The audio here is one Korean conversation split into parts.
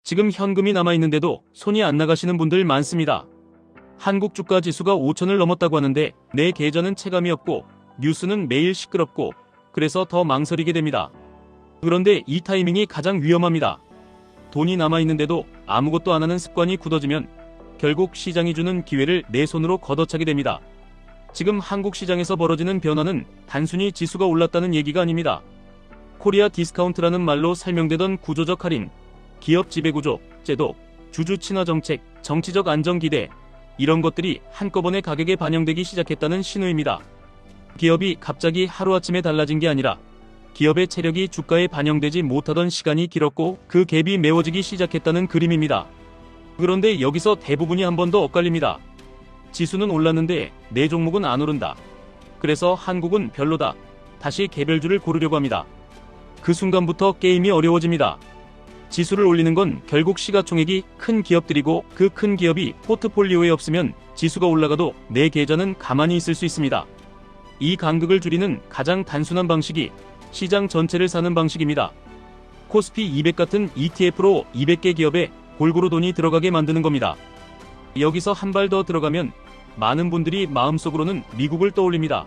지금 현금이 남아있는데도 손이 안 나가시는 분들 많습니다. 한국 주가 지수가 5천을 넘었다고 하는데 내 계좌는 체감이 없고 뉴스는 매일 시끄럽고 그래서 더 망설이게 됩니다. 그런데 이 타이밍이 가장 위험합니다. 돈이 남아있는데도 아무것도 안 하는 습관이 굳어지면 결국 시장이 주는 기회를 내 손으로 걷어차게 됩니다. 지금 한국 시장에서 벌어지는 변화는 단순히 지수가 올랐다는 얘기가 아닙니다. 코리아 디스카운트라는 말로 설명되던 구조적 할인, 기업 지배구조, 제도, 주주 친화 정책, 정치적 안정 기대, 이런 것들이 한꺼번에 가격에 반영되기 시작했다는 신호입니다. 기업이 갑자기 하루아침에 달라진 게 아니라 기업의 체력이 주가에 반영되지 못하던 시간이 길었고 그 갭이 메워지기 시작했다는 그림입니다. 그런데 여기서 대부분이 한 번 더 엇갈립니다. 지수는 올랐는데 내 종목은 안 오른다. 그래서 한국은 별로다. 다시 개별주를 고르려고 합니다. 그 순간부터 게임이 어려워집니다. 지수를 올리는 건 결국 시가총액이 큰 기업들이고 그 큰 기업이 포트폴리오에 없으면 지수가 올라가도 내 계좌는 가만히 있을 수 있습니다. 이 간극을 줄이는 가장 단순한 방식이 시장 전체를 사는 방식입니다. 코스피 200 같은 ETF로 200개 기업에 골고루 돈이 들어가게 만드는 겁니다. 여기서 한 발 더 들어가면 많은 분들이 마음속으로는 미국을 떠올립니다.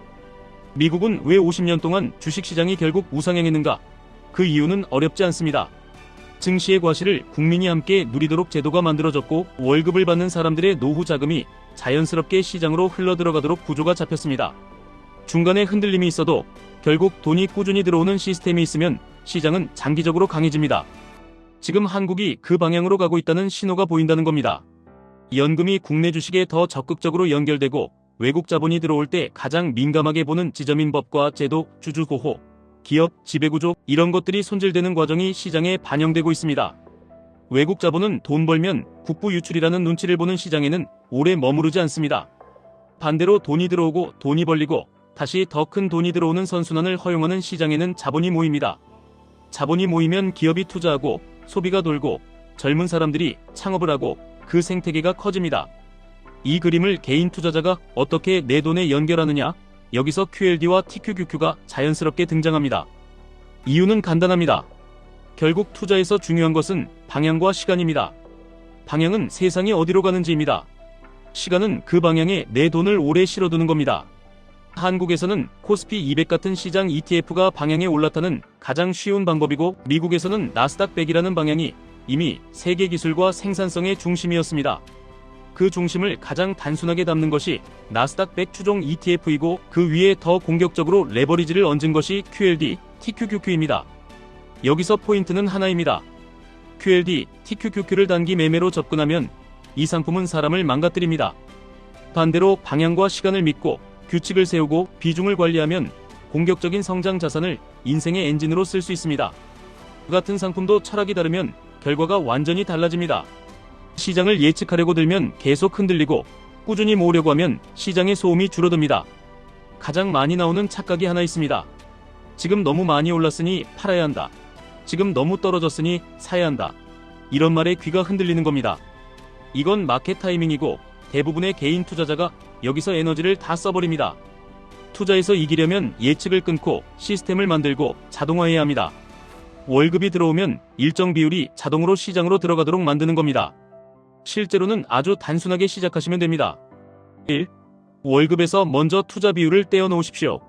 미국은 왜 50년 동안 주식시장이 결국 우상향했는가? 그 이유는 어렵지 않습니다. 증시의 과실을 국민이 함께 누리도록 제도가 만들어졌고 월급을 받는 사람들의 노후 자금이 자연스럽게 시장으로 흘러들어가도록 구조가 잡혔습니다. 중간에 흔들림이 있어도 결국 돈이 꾸준히 들어오는 시스템이 있으면 시장은 장기적으로 강해집니다. 지금 한국이 그 방향으로 가고 있다는 신호가 보인다는 겁니다. 연금이 국내 주식에 더 적극적으로 연결되고 외국 자본이 들어올 때 가장 민감하게 보는 지점인 법과 제도, 주주 보호, 기업, 지배구조 이런 것들이 손질되는 과정이 시장에 반영되고 있습니다. 외국 자본은 돈 벌면 국부 유출이라는 눈치를 보는 시장에는 오래 머무르지 않습니다. 반대로 돈이 들어오고 돈이 벌리고 다시 더 큰 돈이 들어오는 선순환을 허용하는 시장에는 자본이 모입니다. 자본이 모이면 기업이 투자하고 소비가 돌고 젊은 사람들이 창업을 하고 그 생태계가 커집니다. 이 그림을 개인 투자자가 어떻게 내 돈에 연결하느냐? 여기서 QLD와 TQQQ가 자연스럽게 등장합니다. 이유는 간단합니다. 결국 투자에서 중요한 것은 방향과 시간입니다. 방향은 세상이 어디로 가는지입니다. 시간은 그 방향에 내 돈을 오래 실어두는 겁니다. 한국에서는 코스피 200 같은 시장 ETF가 방향에 올라타는 가장 쉬운 방법이고 미국에서는 나스닥 100이라는 방향이 이미 세계 기술과 생산성의 중심이었습니다. 그 중심을 가장 단순하게 담는 것이 나스닥 100 추종 ETF이고 그 위에 더 공격적으로 레버리지를 얹은 것이 QLD, TQQQ입니다. 여기서 포인트는 하나입니다. QLD, TQQQ를 단기 매매로 접근하면 이 상품은 사람을 망가뜨립니다. 반대로 방향과 시간을 믿고 규칙을 세우고 비중을 관리하면 공격적인 성장 자산을 인생의 엔진으로 쓸 수 있습니다. 같은 상품도 철학이 다르면 결과가 완전히 달라집니다. 시장을 예측하려고 들면 계속 흔들리고 꾸준히 모으려고 하면 시장의 소음이 줄어듭니다. 가장 많이 나오는 착각이 하나 있습니다. 지금 너무 많이 올랐으니 팔아야 한다. 지금 너무 떨어졌으니 사야 한다. 이런 말에 귀가 흔들리는 겁니다. 이건 마켓 타이밍이고 대부분의 개인 투자자가 여기서 에너지를 다 써버립니다. 투자에서 이기려면 예측을 끊고 시스템을 만들고 자동화해야 합니다. 월급이 들어오면 일정 비율이 자동으로 시장으로 들어가도록 만드는 겁니다. 실제로는 아주 단순하게 시작하시면 됩니다. 1. 월급에서 먼저 투자 비율을 떼어 놓으십시오.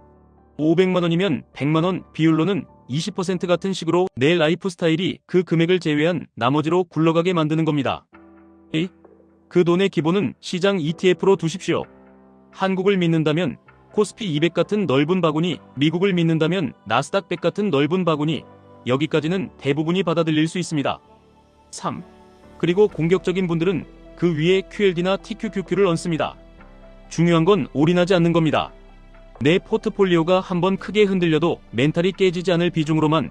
500만원이면 100만원 비율로는 20% 같은 식으로 내 라이프 스타일이 그 금액을 제외한 나머지로 굴러가게 만드는 겁니다. 2. 그 돈의 기본은 시장 ETF로 두십시오. 한국을 믿는다면 코스피 200 같은 넓은 바구니, 미국을 믿는다면 나스닥 100 같은 넓은 바구니, 여기까지는 대부분이 받아들일 수 있습니다. 3. 그리고 공격적인 분들은 그 위에 QLD나 TQQQ를 얹습니다. 중요한 건 올인하지 않는 겁니다. 내 포트폴리오가 한번 크게 흔들려도 멘탈이 깨지지 않을 비중으로만,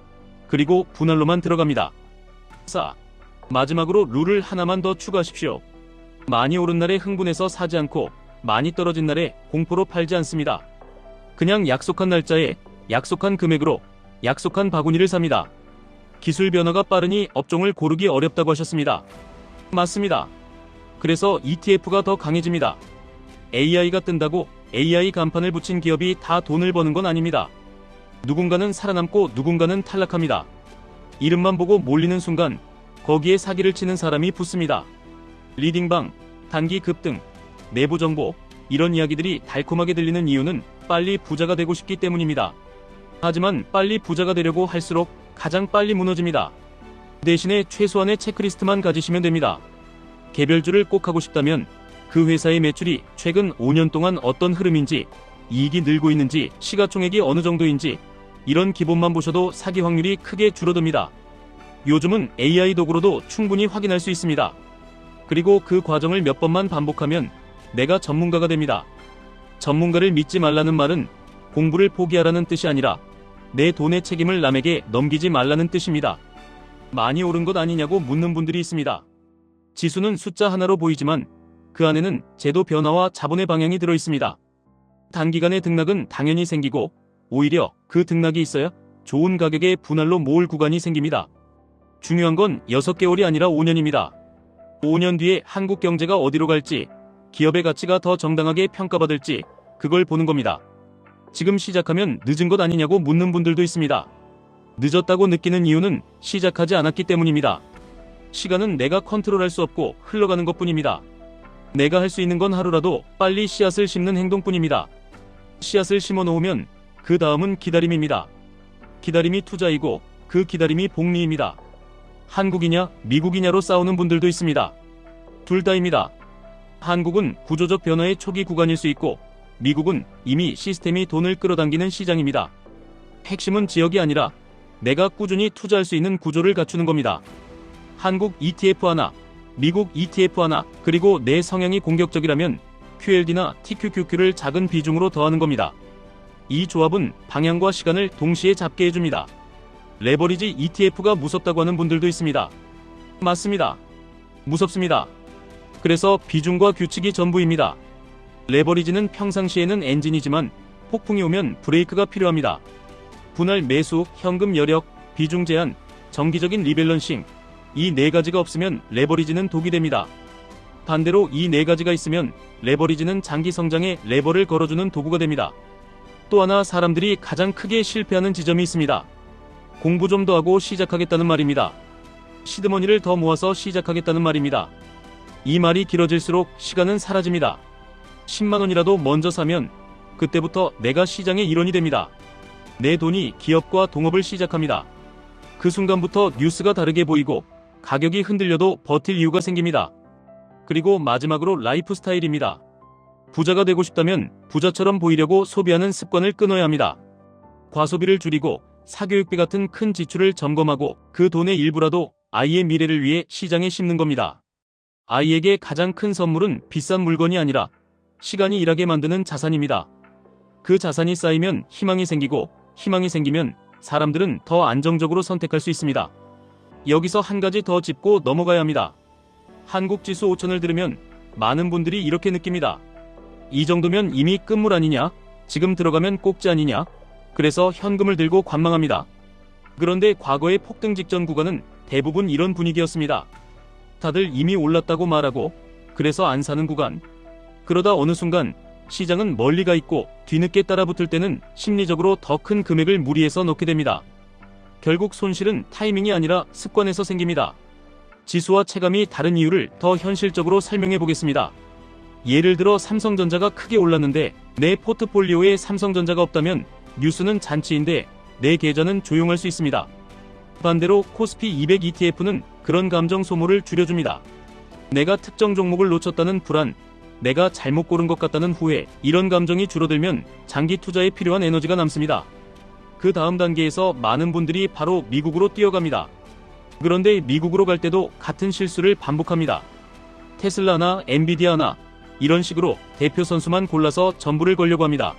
그리고 분할로만 들어갑니다. 4. 마지막으로 룰을 하나만 더 추가하십시오. 많이 오른 날에 흥분해서 사지 않고 많이 떨어진 날에 공포로 팔지 않습니다. 그냥 약속한 날짜에 약속한 금액으로 약속한 바구니를 삽니다. 기술 변화가 빠르니 업종을 고르기 어렵다고 하셨습니다. 맞습니다. 그래서 ETF가 더 강해집니다. AI가 뜬다고 AI 간판을 붙인 기업이 다 돈을 버는 건 아닙니다. 누군가는 살아남고 누군가는 탈락합니다. 이름만 보고 몰리는 순간 거기에 사기를 치는 사람이 붙습니다. 리딩방, 단기 급등, 내부 정보, 이런 이야기들이 달콤하게 들리는 이유는 빨리 부자가 되고 싶기 때문입니다. 하지만 빨리 부자가 되려고 할수록 가장 빨리 무너집니다. 대신에 최소한의 체크리스트만 가지시면 됩니다. 개별주를 꼭 하고 싶다면 그 회사의 매출이 최근 5년 동안 어떤 흐름인지, 이익이 늘고 있는지, 시가총액이 어느 정도인지 이런 기본만 보셔도 사기 확률이 크게 줄어듭니다. 요즘은 AI 도구로도 충분히 확인할 수 있습니다. 그리고 그 과정을 몇 번만 반복하면 내가 전문가가 됩니다. 전문가를 믿지 말라는 말은 공부를 포기하라는 뜻이 아니라 내 돈의 책임을 남에게 넘기지 말라는 뜻입니다. 많이 오른 것 아니냐고 묻는 분들이 있습니다. 지수는 숫자 하나로 보이지만 그 안에는 제도 변화와 자본의 방향이 들어 있습니다. 단기간의 등락은 당연히 생기고 오히려 그 등락이 있어야 좋은 가격의 분할로 모을 구간이 생깁니다. 중요한 건 6개월이 아니라 5년입니다. 5년 뒤에 한국 경제가 어디로 갈지, 기업의 가치가 더 정당하게 평가받을지 그걸 보는 겁니다. 지금 시작하면 늦은 것 아니냐고 묻는 분들도 있습니다. 늦었다고 느끼는 이유는 시작하지 않았기 때문입니다. 시간은 내가 컨트롤할 수 없고 흘러가는 것뿐입니다. 내가 할 수 있는 건 하루라도 빨리 씨앗을 심는 행동뿐입니다. 씨앗을 심어 놓으면 그 다음은 기다림입니다. 기다림이 투자이고 그 기다림이 복리입니다. 한국이냐 미국이냐로 싸우는 분들도 있습니다. 둘 다입니다. 한국은 구조적 변화의 초기 구간일 수 있고 미국은 이미 시스템이 돈을 끌어당기는 시장입니다. 핵심은 지역이 아니라 내가 꾸준히 투자할 수 있는 구조를 갖추는 겁니다. 한국 ETF 하나, 미국 ETF 하나, 그리고 내 성향이 공격적이라면 QLD나 TQQQ를 작은 비중으로 더하는 겁니다. 이 조합은 방향과 시간을 동시에 잡게 해줍니다. 레버리지 ETF가 무섭다고 하는 분들도 있습니다. 맞습니다. 무섭습니다. 그래서 비중과 규칙이 전부입니다. 레버리지는 평상시에는 엔진이지만 폭풍이 오면 브레이크가 필요합니다. 분할 매수, 현금 여력, 비중 제한, 정기적인 리밸런싱, 이 4가지가 없으면 레버리지는 독이 됩니다. 반대로 이 4가지가 있으면 레버리지는 장기 성장에 레버를 걸어주는 도구가 됩니다. 또 하나 사람들이 가장 크게 실패하는 지점이 있습니다. 공부 좀 더 하고 시작하겠다는 말입니다. 시드머니를 더 모아서 시작하겠다는 말입니다. 이 말이 길어질수록 시간은 사라집니다. 10만원이라도 먼저 사면 그때부터 내가 시장의 일원이 됩니다. 내 돈이 기업과 동업을 시작합니다. 그 순간부터 뉴스가 다르게 보이고 가격이 흔들려도 버틸 이유가 생깁니다. 그리고 마지막으로 라이프 스타일입니다. 부자가 되고 싶다면 부자처럼 보이려고 소비하는 습관을 끊어야 합니다. 과소비를 줄이고 사교육비 같은 큰 지출을 점검하고 그 돈의 일부라도 아이의 미래를 위해 시장에 심는 겁니다. 아이에게 가장 큰 선물은 비싼 물건이 아니라 시간이 일하게 만드는 자산입니다. 그 자산이 쌓이면 희망이 생기고 희망이 생기면 사람들은 더 안정적으로 선택할 수 있습니다. 여기서 한 가지 더 짚고 넘어가야 합니다. 한국 지수 5000을 들으면 많은 분들이 이렇게 느낍니다. 이 정도면 이미 끝물 아니냐? 지금 들어가면 꼭지 아니냐? 그래서 현금을 들고 관망합니다. 그런데 과거의 폭등 직전 구간은 대부분 이런 분위기였습니다. 다들 이미 올랐다고 말하고 그래서 안 사는 구간. 그러다 어느 순간 시장은 멀리 가 있고 뒤늦게 따라붙을 때는 심리적으로 더 큰 금액을 무리해서 넣게 됩니다. 결국 손실은 타이밍이 아니라 습관에서 생깁니다. 지수와 체감이 다른 이유를 더 현실적으로 설명해 보겠습니다. 예를 들어 삼성전자가 크게 올랐는데 내 포트폴리오에 삼성전자가 없다면 뉴스는 잔치인데 내 계좌는 조용할 수 있습니다. 반대로 코스피 200 ETF는 그런 감정 소모를 줄여줍니다. 내가 특정 종목을 놓쳤다는 불안, 내가 잘못 고른 것 같다는 후회, 이런 감정이 줄어들면 장기 투자에 필요한 에너지가 남습니다. 그 다음 단계에서 많은 분들이 바로 미국으로 뛰어갑니다. 그런데 미국으로 갈 때도 같은 실수를 반복합니다. 테슬라나 엔비디아나 이런 식으로 대표 선수만 골라서 전부를 걸려고 합니다.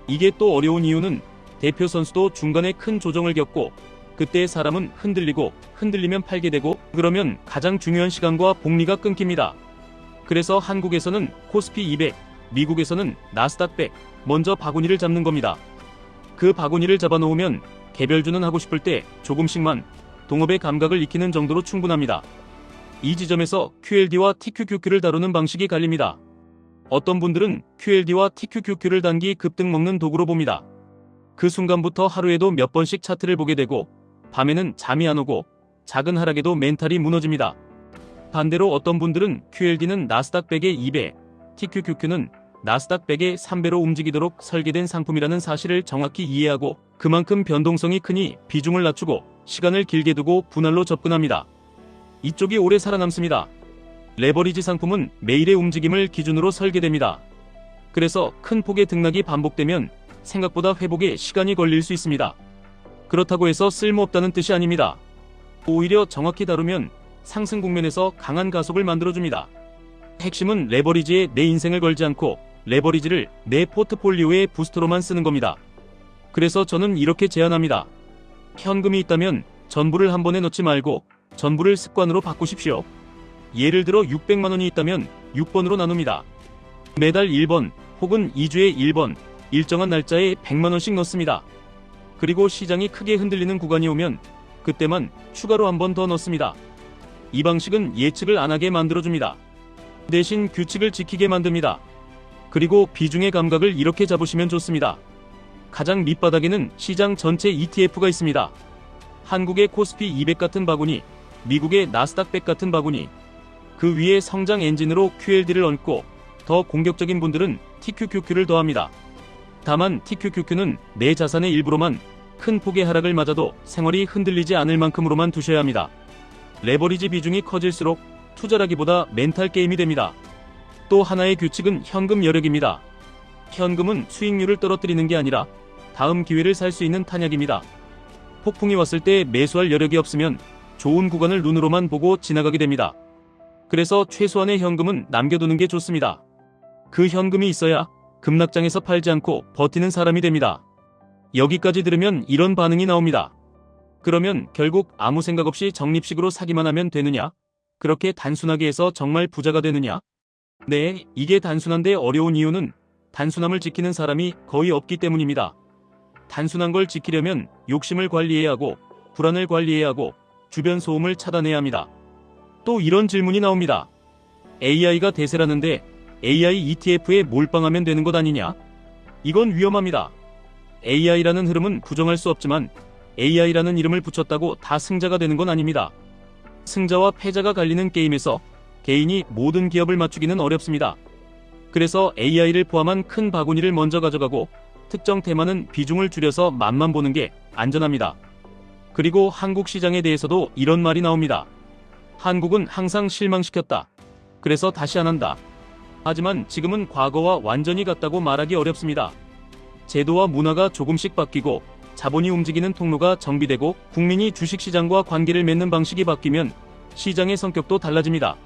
이게 또 어려운 이유는 대표 선수도 중간에 큰 조정을 겪고 그때 사람은 흔들리고 흔들리면 팔게 되고 그러면 가장 중요한 시간과 복리가 끊깁니다. 그래서 한국에서는 코스피 200, 미국에서는 나스닥 100, 먼저 바구니를 잡는 겁니다. 그 바구니를 잡아놓으면 개별주는 하고 싶을 때 조금씩만 동업의 감각을 익히는 정도로 충분합니다. 이 지점에서 QLD와 TQQQ를 다루는 방식이 갈립니다. 어떤 분들은 QLD와 TQQQ를 단기 급등 먹는 도구로 봅니다. 그 순간부터 하루에도 몇 번씩 차트를 보게 되고 밤에는 잠이 안 오고 작은 하락에도 멘탈이 무너집니다. 반대로 어떤 분들은 QLD는 나스닥 100의 2배, TQQQ는 나스닥 100의 3배로 움직이도록 설계된 상품이라는 사실을 정확히 이해하고 그만큼 변동성이 크니 비중을 낮추고 시간을 길게 두고 분할로 접근합니다. 이쪽이 오래 살아남습니다. 레버리지 상품은 매일의 움직임을 기준으로 설계됩니다. 그래서 큰 폭의 등락이 반복되면 생각보다 회복에 시간이 걸릴 수 있습니다. 그렇다고 해서 쓸모없다는 뜻이 아닙니다. 오히려 정확히 다루면 상승 국면에서 강한 가속을 만들어줍니다. 핵심은 레버리지에 내 인생을 걸지 않고 레버리지를 내 포트폴리오의 부스터로만 쓰는 겁니다. 그래서 저는 이렇게 제안합니다. 현금이 있다면 전부를 한 번에 넣지 말고 전부를 습관으로 바꾸십시오. 예를 들어 600만원이 있다면 6번으로 나눕니다. 매달 1번 혹은 2주에 1번 일정한 날짜에 100만원씩 넣습니다. 그리고 시장이 크게 흔들리는 구간이 오면 그때만 추가로 한 번 더 넣습니다. 이 방식은 예측을 안 하게 만들어줍니다. 대신 규칙을 지키게 만듭니다. 그리고 비중의 감각을 이렇게 잡으시면 좋습니다. 가장 밑바닥에는 시장 전체 ETF가 있습니다. 한국의 코스피 200 같은 바구니, 미국의 나스닥 100 같은 바구니, 그 위에 성장 엔진으로 QLD를 얹고 더 공격적인 분들은 TQQQ를 더합니다. 다만 TQQQ는 내 자산의 일부로만 큰 폭의 하락을 맞아도 생활이 흔들리지 않을 만큼으로만 두셔야 합니다. 레버리지 비중이 커질수록 투자라기보다 멘탈 게임이 됩니다. 또 하나의 규칙은 현금 여력입니다. 현금은 수익률을 떨어뜨리는 게 아니라 다음 기회를 살 수 있는 탄약입니다. 폭풍이 왔을 때 매수할 여력이 없으면 좋은 구간을 눈으로만 보고 지나가게 됩니다. 그래서 최소한의 현금은 남겨두는 게 좋습니다. 그 현금이 있어야 급락장에서 팔지 않고 버티는 사람이 됩니다. 여기까지 들으면 이런 반응이 나옵니다. 그러면 결국 아무 생각 없이 적립식으로 사기만 하면 되느냐? 그렇게 단순하게 해서 정말 부자가 되느냐? 네, 이게 단순한데 어려운 이유는 단순함을 지키는 사람이 거의 없기 때문입니다. 단순한 걸 지키려면 욕심을 관리해야 하고 불안을 관리해야 하고 주변 소음을 차단해야 합니다. 또 이런 질문이 나옵니다. AI가 대세라는데 AI ETF에 몰빵하면 되는 것 아니냐? 이건 위험합니다. AI라는 흐름은 부정할 수 없지만 AI라는 이름을 붙였다고 다 승자가 되는 건 아닙니다. 승자와 패자가 갈리는 게임에서 개인이 모든 기업을 맞추기는 어렵습니다. 그래서 AI를 포함한 큰 바구니를 먼저 가져가고 특정 테마는 비중을 줄여서 맛만 보는 게 안전합니다. 그리고 한국 시장에 대해서도 이런 말이 나옵니다. 한국은 항상 실망시켰다. 그래서 다시 안 한다. 하지만 지금은 과거와 완전히 같다고 말하기 어렵습니다. 제도와 문화가 조금씩 바뀌고 자본이 움직이는 통로가 정비되고 국민이 주식시장과 관계를 맺는 방식이 바뀌면 시장의 성격도 달라집니다.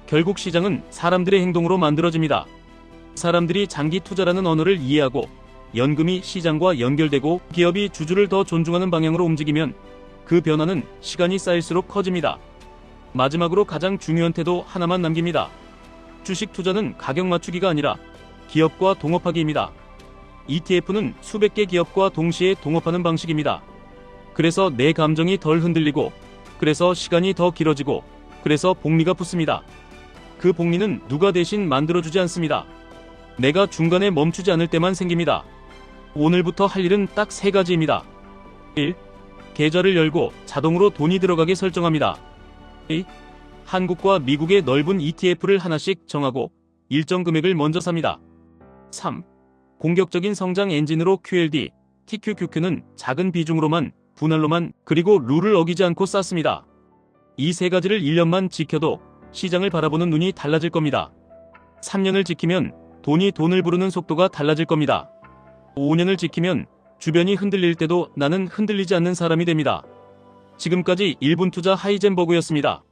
결국 시장은 사람들의 행동으로 만들어집니다. 사람들이 장기 투자라는 언어를 이해하고 연금이 시장과 연결되고 기업이 주주를 더 존중하는 방향으로 움직이면 그 변화는 시간이 쌓일수록 커집니다. 마지막으로 가장 중요한 태도 하나만 남깁니다. 주식 투자는 가격 맞추기가 아니라 기업과 동업하기입니다. ETF는 수백 개 기업과 동시에 동업하는 방식입니다. 그래서 내 감정이 덜 흔들리고, 그래서 시간이 더 길어지고, 그래서 복리가 붙습니다. 그 복리는 누가 대신 만들어주지 않습니다. 내가 중간에 멈추지 않을 때만 생깁니다. 오늘부터 할 일은 딱 3가지입니다. 1. 계좌를 열고 자동으로 돈이 들어가게 설정합니다. 2. 한국과 미국의 넓은 ETF를 하나씩 정하고 일정 금액을 먼저 삽니다. 3. 공격적인 성장 엔진으로 QLD, TQQQ는 작은 비중으로만, 분할로만, 그리고 룰을 어기지 않고 쌓습니다. 이 3가지를 1년만 지켜도 시장을 바라보는 눈이 달라질 겁니다. 3년을 지키면 돈을 부르는 속도가 달라질 겁니다. 5년을 지키면 주변이 흔들릴 때도 나는 흔들리지 않는 사람이 됩니다. 지금까지 1분 투자 하이젠버그였습니다.